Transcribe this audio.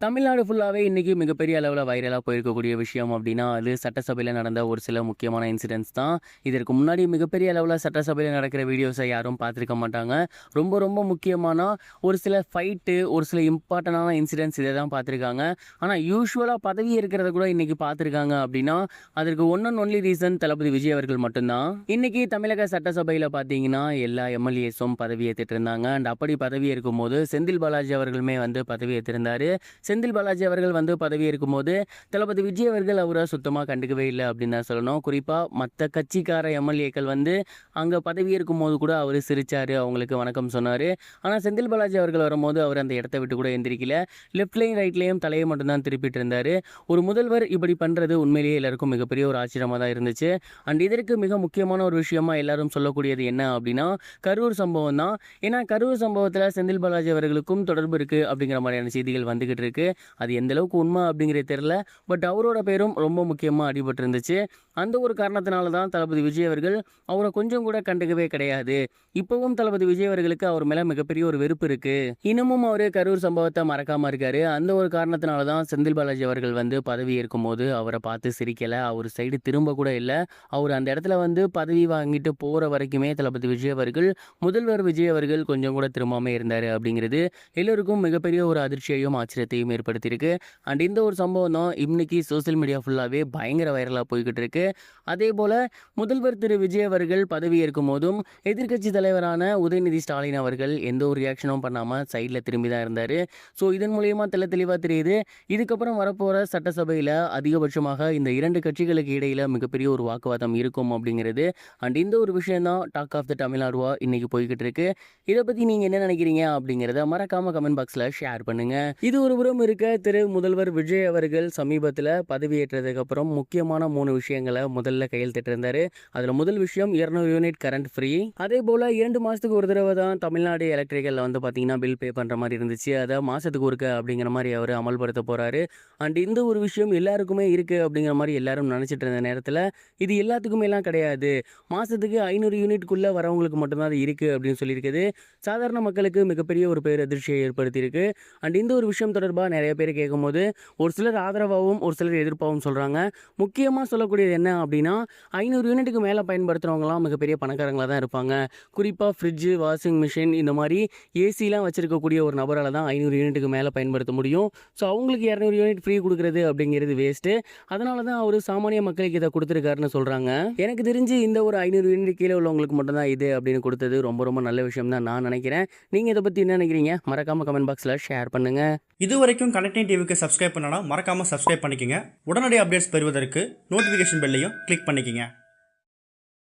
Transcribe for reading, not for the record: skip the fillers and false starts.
தமிழ்நாடு ஃபுல்லாவே இன்னைக்கு மிகப்பெரிய அளவுல வைரலா போயிருக்கக்கூடிய விஷயம் அப்படின்னா, அது சட்டசபையில நடந்த ஒரு சில முக்கியமான இன்சிடென்ட்ஸ் தான். இதற்கு முன்னாடி மிகப்பெரிய அளவுல சட்டசபையில நடக்கிற வீடியோஸ யாரும் பார்த்திருக்க மாட்டாங்க. ரொம்ப ரொம்ப முக்கியமான ஒரு சில ஃபைட்டு, ஒரு சில இம்பார்ட்டன்டான இன்சிடென்ட்ஸ் இத தான் பார்த்திருக்காங்க. ஆனா யூசுவலா பதவி இருக்கிறத கூட இன்னைக்கு பார்த்திருக்காங்க அப்படின்னா, அதற்கு ஒன் அண்ட் ஒன்லி ரீசன் தளபதி விஜய் அவர்கள் மட்டும் தான். இன்னைக்கு தமிழக சட்டசபையில பார்த்தீங்கன்னா, எல்லா எம்எல்ஏஸும் பதவி ஏத்துட்டு இருந்தாங்க. அண்ட் அப்படி பதவி ஏற்கும்போது செந்தில் பாலாஜி அவர்களுமே வந்து பதவி ஏத்திருந்தாரு. செந்தில் பாலாஜி அவர்கள் வந்து பதவி இருக்கும்போது தளபதி விஜய் அவர்கள் அவரை சுத்தமாக கண்டுக்கவே இல்லை அப்படின்னு தான் சொல்லணும். குறிப்பாக மற்ற கட்சிக்கார எம்எல்ஏக்கள் வந்து அங்கே பதவி இருக்கும்போது கூட அவர் சிரிச்சாரு, அவங்களுக்கு வணக்கம் சொன்னார். ஆனால் செந்தில் பாலாஜி அவர்கள் வரும்போது அவர் அந்த இடத்த விட்டு கூட எந்திரிக்கல. லெஃப்ட்லையும் ரைட்லையும் தலையை மட்டும்தான் திருப்பிட்டு இருந்தார். ஒரு முதல்வர் இப்படி பண்ணுறது உண்மையிலேயே எல்லாருக்கும் மிகப்பெரிய ஒரு ஆச்சரியமாக தான் இருந்துச்சு. அண்ட் இதற்கு மிக முக்கியமான ஒரு விஷயமா எல்லாரும் சொல்லக்கூடியது என்ன அப்படின்னா, கரூர் சம்பவம் தான். ஏன்னா கரூர் சம்பவத்தில் செந்தில் பாலாஜி அவர்களுக்கும் தொடர்பு இருக்குது அப்படிங்கிற மாதிரியான செய்திகள் வந்துகிட்டு இருக்கு. அது எந்த அளவுக்கு உண்மை அப்படிங்கிறது தெரியல. பட் அவரோட பேரும் ரொம்ப முக்கியமாக அடிபட்டிருந்துச்சு. அந்த ஒரு காரணத்தினால தான் தளபதி விஜய் அவர்கள் அவரை கொஞ்சம் கூட கண்டுக்கவே கிடையாது. இப்பவும் தளபதி விஜய் அவர்களுக்கு அவர் மேலே மிகப்பெரிய ஒரு வெறுப்பு இருக்கு. இன்னமும் அவர் கரூர் சம்பவத்தை மறக்காம இருக்காரு. அந்த ஒரு காரணத்தினால தான் செந்தில் பாலாஜி அவர்கள் வந்து பதவி ஏற்கும்போது அவரை பார்த்து சிரிக்கல. அவர் சைடு திரும்ப கூட இல்லை. அவர் அந்த இடத்துல வந்து பதவி வாங்கிட்டு போற வரைக்குமே தளபதி விஜய் அவர்கள், முதல்வர் விஜய் அவர்கள் கொஞ்சம் கூட திரும்பாம இருந்தார் அப்படிங்கிறது எல்லோருக்கும் மிகப்பெரிய ஒரு அதிர்ச்சியையும் ஆச்சரியத்தையும் ஏற்படுத்தியிருக்கு. அண்ட் இந்த ஒரு சம்பவம் தான் இன்னைக்கு சோசியல் மீடியா ஃபுல்லாகவே பயங்கர வைரலாக போய்கிட்டு இருக்கு. அதே போல முதல்வர் திரு விஜய் அவர்கள் பதவி ஏற்கும் போதும் எதிர்க்கட்சி தலைவரான உதயநிதி ஸ்டாலின் அவர்கள் எந்த ஒரு ரியாக்ஷனும் பண்ணாமல் சைடில் திரும்பி தான் இருந்தார். ஸோ இதன் மூலயமா தெளிவாக தெரியுது, இதுக்கப்புறம் வரப்போகிற சட்டசபையில் அதிகபட்சமாக இந்த இரண்டு கட்சிகளுக்கு இடையில் மிகப்பெரிய ஒரு வாக்குவாதம் இருக்கும் அப்படிங்கிறது. அண்ட் இந்த ஒரு விஷயம் தான் டாக் ஆஃப் த தமிழ்நாடுவா இன்னைக்கு போய்கிட்டு இருக்கு. இதை பற்றி நீங்கள் என்ன நினைக்கிறீங்க அப்படிங்கிறத மறக்காம கமெண்ட் பாக்ஸில் ஷேர் பண்ணுங்க. இது ஒரு புறம் இருக்க, திரு முதல்வர் விஜய் அவர்கள் சமீபத்தில் பதவியேற்றதுக்கு அப்புறம் முக்கியமான 3 விஷயங்களை முதல்ல கையெழுத்திட்டிருந்தாரு. அதில் முதல் விஷயம் 200 யூனிட் கரண்ட் ஃப்ரீ. அதே போல் 2 மாதத்துக்கு ஒரு தடவை தான் தமிழ்நாடு எலக்ட்ரிக்கலில் வந்து பார்த்தீங்கன்னா பில் பே பண்ணுற மாதிரி இருந்துச்சு. அதை மாதத்துக்கு ஒருக்க அப்படிங்கிற மாதிரி அவர் அமல்படுத்த போகிறாரு. அண்ட் இந்த ஒரு விஷயம் எல்லாருக்குமே இருக்குது அப்படிங்கிற மாதிரி எல்லாரும் நினச்சிட்டு இருந்த நேரத்தில் இது எல்லாத்துக்குமே எல்லாம் கிடையாது. மாதத்துக்கு 500 யூனிட்குள்ளே வரவங்களுக்கு மட்டும்தான் அது இருக்குது அப்படின்னு சொல்லியிருக்குது. சாதாரண மக்களுக்கு மிகப்பெரிய ஒரு பேரதிர்ச்சியை ஏற்படுத்தியிருக்கு. அண்ட் இந்த ஒரு விஷயம் தொடர்பாக நிறைய பேர் கேட்கும்போது ஒரு சிலர் ஆதரவாகவும் ஒரு சிலர் எதிர்ப்பாகவும் சொல்கிறாங்க. முக்கியமாக சொல்லக்கூடியது என்ன அப்படின்னா, 500 யூனிட்டுக்கு மேலே பயன்படுத்துகிறவங்களாம் மிகப்பெரிய பணக்காரங்களாக தான் இருப்பாங்க. குறிப்பாக ஃப்ரிட்ஜு, வாஷிங் மிஷின், இந்த மாதிரி ஏசிலாம் வச்சுருக்கக்கூடிய ஒரு நபரால் தான் 500 யூனிட்டுக்கு மேலே பயன்படுத்த முடியும். ஸோ அவங்களுக்கு 200 யூனிட் ஃப்ரீ கொடுக்குறது அப்படிங்கிறது வேஸ்ட்டு. அதனால தான் அவர் சாமானிய மக்களுக்கு இதை கொடுத்துருக்காருன்னு சொல்கிறாங்க. எனக்கு தெரிஞ்சு இந்த ஒரு 500 யூனிட் கீழே உள்ளவங்களுக்கு மட்டும்தான் இது அப்படின்னு கொடுத்தது ரொம்ப ரொம்ப நல்ல விஷயம் தான் நான் நினைக்கிறேன். நீங்கள் இதை பற்றி என்ன நினைக்கிறீங்க? மறக்காமல் கமெண்ட் பாக்ஸில் ஷேர் பண்ணுங்கள். இது வரைக்கும் கனெக்டிங் டிவிக்கு சப்ஸ்கிரைப் பண்ணனா மறக்காமல் சப்ஸ்கிரைப் பண்ணிக்கங்க. உடனடி அப்டேட்ஸ் பெறுவதற்கு நோட்டிஃபிகேஷன் பெல்லையும் கிளிக் பண்ணிக்கங்க.